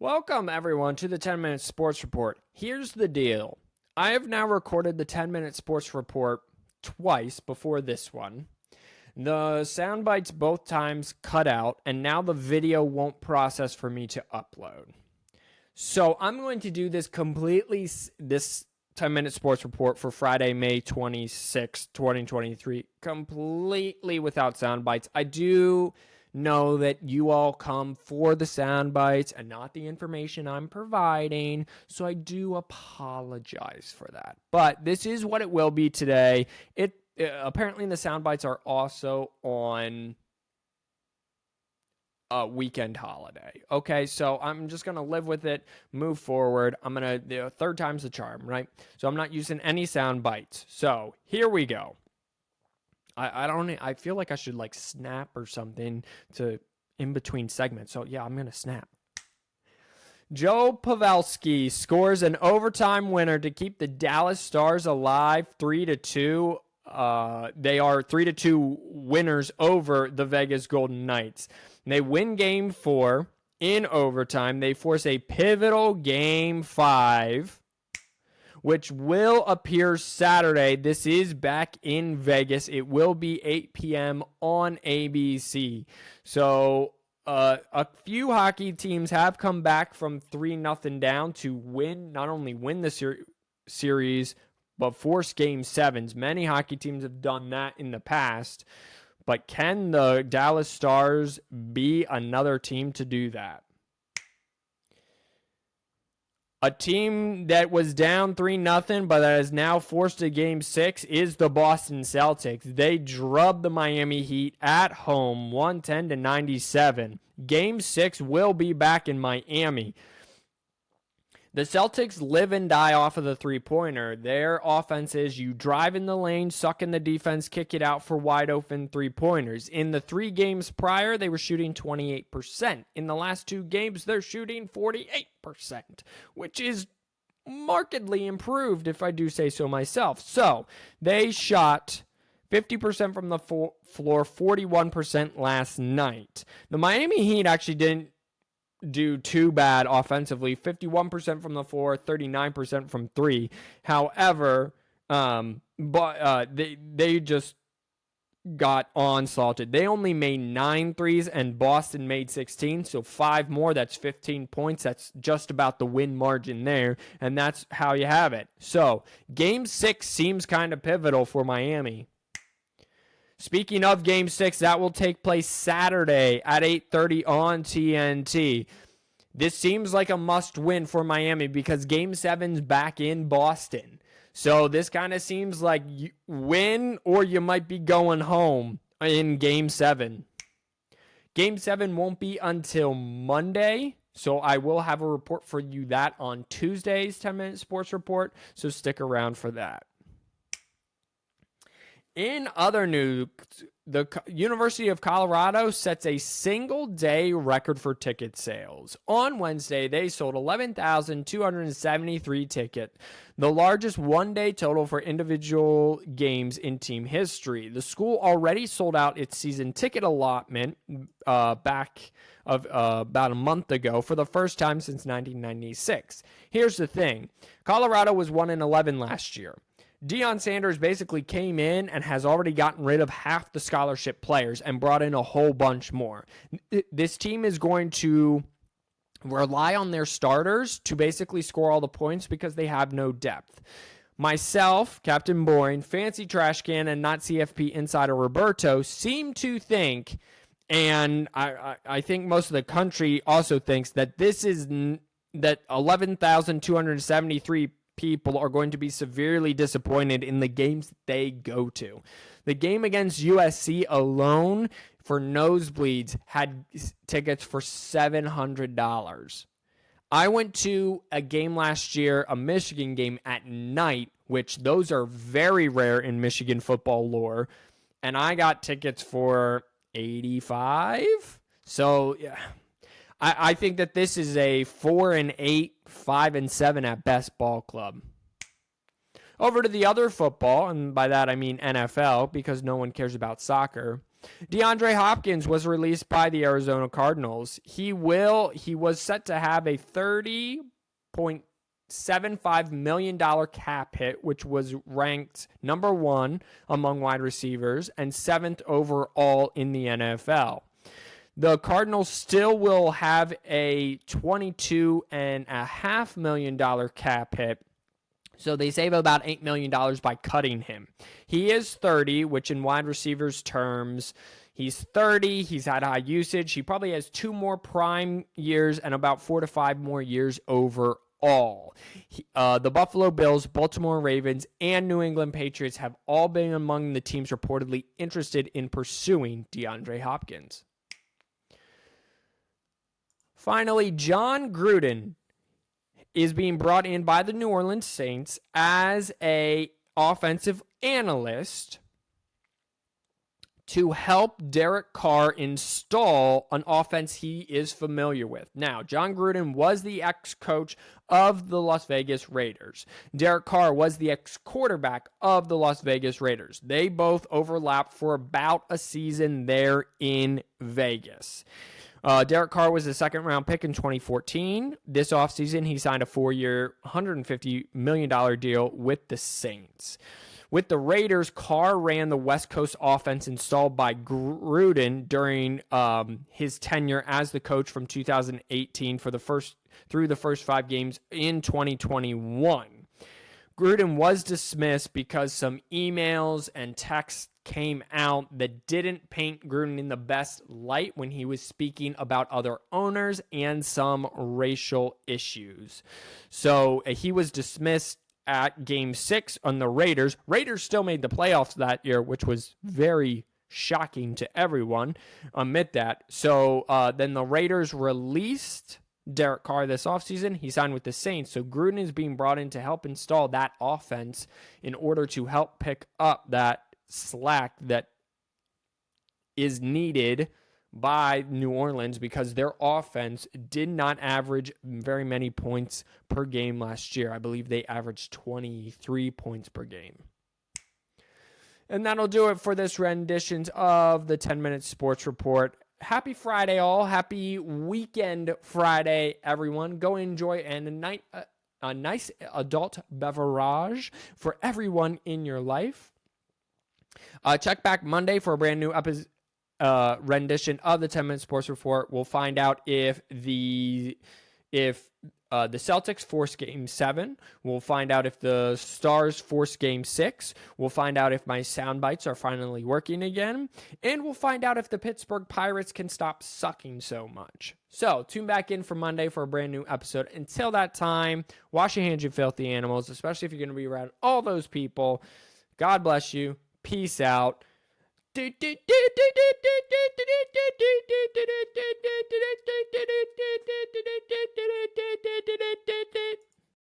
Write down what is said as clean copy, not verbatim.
Welcome, everyone, to the 10-Minute Sports Report. Here's the deal. I have now recorded the 10-Minute Sports Report twice before this one. The sound bites both times cut out, and now the video won't process for me to upload. So I'm going to do this 10-Minute Sports Report for Friday, May 26, 2023, completely without sound bites. I do know that you all come for the sound bites and not the information I'm providing, so I do apologize for that. But this is what it will be today. Apparently the sound bites are also on a weekend holiday. Okay, so I'm just gonna live with it, move forward. The third time's the charm, right? So I'm not using any sound bites. So here we go. I feel like I should like snap or something to in between segments. So yeah, I'm going to snap. Joe Pavelski scores an overtime winner to keep the Dallas Stars alive 3-2. They are 3-2 winners over the Vegas Golden Knights. They win game 4 in overtime. They force a pivotal game 5, which will appear Saturday. This is back in Vegas. It will be 8 p.m. on ABC. So a few hockey teams have come back from 3-0 down to not only win the series, but force game 7s. Many hockey teams have done that in the past. But can the Dallas Stars be another team to do that? A team that was down 3-0 but that is now forced to game 6 is the Boston Celtics. They drubbed the Miami Heat at home 110-97. Game 6 will be back in Miami. The Celtics live and die off of the three-pointer. Their offense is you drive in the lane, suck in the defense, kick it out for wide open three-pointers. In the 3 games prior, they were shooting 28%. In the last 2 games, they're shooting 48%, which is markedly improved, if I do say so myself. So they shot 50% from the floor, 41% last night. The Miami Heat actually didn't do too bad offensively. 51% from the floor, 39% from 3. However, they just got onslaughted. They only made 9 threes and Boston made 16, so 5 more. That's 15 points. That's just about the win margin there, and that's how you have it. So game 6 seems kind of pivotal for Miami. Speaking of Game 6, that will take place Saturday at 8:30 on TNT. This seems like a must-win for Miami because Game 7's back in Boston. So this kind of seems like you win or you might be going home in Game 7. Game 7 won't be until Monday, so I will have a report for you that on Tuesday's 10-Minute Sports Report, so stick around for that. In other news, the University of Colorado sets a single-day record for ticket sales. On Wednesday, they sold 11,273 tickets, the largest one-day total for individual games in team history. The school already sold out its season ticket allotment back of about a month ago for the first time since 1996. Here's the thing. Colorado was 1-11 last year. Deion Sanders basically came in and has already gotten rid of half the scholarship players and brought in a whole bunch more. This team is going to rely on their starters to basically score all the points because they have no depth. Myself, Captain Boring, Fancy Trash Can, and not CFP Insider Roberto seem to think, and I think most of the country also thinks, that that 11,273 people are going to be severely disappointed in the games they go to. The game against USC alone for nosebleeds had tickets for $700. I went to a game last year, a Michigan game at night, which those are very rare in Michigan football lore, and I got tickets for $85. So yeah, I think that this is a 4-8, 5-7 at best ball club. Over to the other football, and by that I mean NFL, because no one cares about soccer. DeAndre Hopkins was released by the Arizona Cardinals. He was set to have a $30.75 million cap hit, which was ranked number 1 among wide receivers and 7th overall in the NFL. The Cardinals still will have a $22.5 million cap hit, so they save about $8 million by cutting him. He is 30, which in wide receivers terms, he's 30. He's had high usage. He probably has 2 more prime years and about 4 to 5 more years overall. The Buffalo Bills, Baltimore Ravens, and New England Patriots have all been among the teams reportedly interested in pursuing DeAndre Hopkins. Finally, John Gruden is being brought in by the New Orleans Saints as an offensive analyst to help Derek Carr install an offense he is familiar with. Now, John Gruden was the ex-coach of the Las Vegas Raiders. Derek Carr was the ex-quarterback of the Las Vegas Raiders. They both overlapped for about a season there in Vegas. Derek Carr was a second-round pick in 2014. This offseason, he signed a 4-year, $150 million deal with the Saints. With the Raiders, Carr ran the West Coast offense installed by Gruden during his tenure as the coach from 2018 through the first 5 games in 2021. Gruden was dismissed because some emails and texts came out that didn't paint Gruden in the best light when he was speaking about other owners and some racial issues. So he was dismissed at Game 6 on the Raiders. Raiders still made the playoffs that year, which was very shocking to everyone. Admit that. So then the Raiders released Derek Carr this offseason. He signed with the Saints. So Gruden is being brought in to help install that offense in order to help pick up that slack that is needed by New Orleans because their offense did not average very many points per game last year. I believe they averaged 23 points per game. And that'll do it for this rendition of the 10-Minute Sports Report. Happy Friday, all. Happy weekend Friday, everyone. Go enjoy a nice adult beverage for everyone in your life. Check back Monday for a brand new rendition of the 10-Minute Sports Report. We'll find out if the Celtics force Game 7. We'll find out if the Stars force Game 6. We'll find out if my sound bites are finally working again. And we'll find out if the Pittsburgh Pirates can stop sucking so much. So, tune back in for Monday for a brand new episode. Until that time, wash your hands, you filthy animals, especially if you're going to be around all those people. God bless you. Peace out.